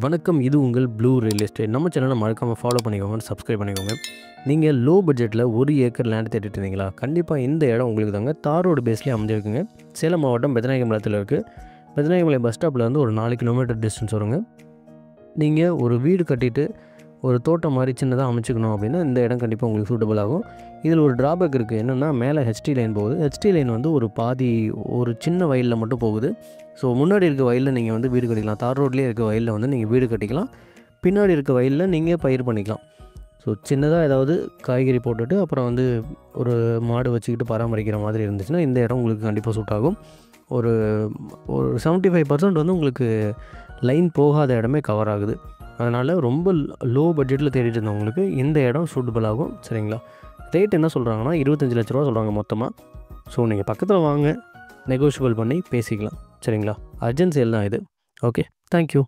வணக்கம். இது உங்கள் ப்ளூ ரியல் எஸ்டேட். நம்ம சேனலை மறக்காமல் ஃபாலோ பண்ணிக்கோங்க, சப்ஸ்கிரைப் பண்ணிக்கோங்க. நீங்கள் லோ பட்ஜெட்டில் 1 ஏக்கர் லேண்ட் தேடிட்டு இருந்தீங்களா? கண்டிப்பாக இந்த இடம் உங்களுக்கு தாங்க. தார் ரோடு பேஸ்லேயே அமைஞ்சிருக்குங்க. சேலம் மாவட்டம் பெத்தநாயகம்பாளையத்தில் இருக்குது. பெத்தநாயகம்பாளையம் பஸ் ஸ்டாப்பில் ஒரு 4 கிலோமீட்டர் டிஸ்டன்ஸ் வருங்க. நீங்கள் ஒரு வீடு கட்டிட்டு ஒரு தோட்டம் மாதிரி சின்னதாக அமைச்சிக்கணும் அப்படின்னா இந்த இடம் கண்டிப்பாக உங்களுக்கு சூட்டபிள் ஆகும். இதில் ஒரு ட்ராபேக் இருக்குது. என்னென்னா மேலே ஹெச்டி லைன் போகுது. ஹெச்டி லைன் ஒரு பாதி ஒரு சின்ன வயலில் மட்டும் போகுது. ஸோ முன்னாடி இருக்க வயலில் நீங்கள் வீடு கட்டிக்கலாம். தார் ரோட்லேயே இருக்க வயலில் நீங்கள் வீடு கட்டிக்கலாம். பின்னாடி இருக்க வயலில் நீங்கள் பயிர் பண்ணிக்கலாம். ஸோ சின்னதாக ஏதாவது காய்கறி போட்டுட்டு அப்புறம் ஒரு மாடு வச்சுக்கிட்டு பராமரிக்கிற மாதிரி இருந்துச்சுன்னா இந்த இடம் உங்களுக்கு கண்டிப்பாக சூட் ஆகும். ஒரு 75% உங்களுக்கு லைன் போகாத இடமே கவர் ஆகுது. அதனால் ரொம்ப லோ பட்ஜெட்டில் தேடிட்டு இருந்தவங்களுக்கு இந்த இடம் சூட்டபிள் ஆகும். சரிங்களா? ரேட் என்ன சொல்கிறாங்கன்னா 25 லட்ச ரூபா சொல்கிறாங்க மொத்தமாக. ஸோ நீங்கள் பக்கத்தில் வாங்க, நெகோஷியபிள் பண்ணி பேசிக்கலாம். சரிங்களா? அர்ஜென்ட் சேல் தான் இது. Okay, thank you.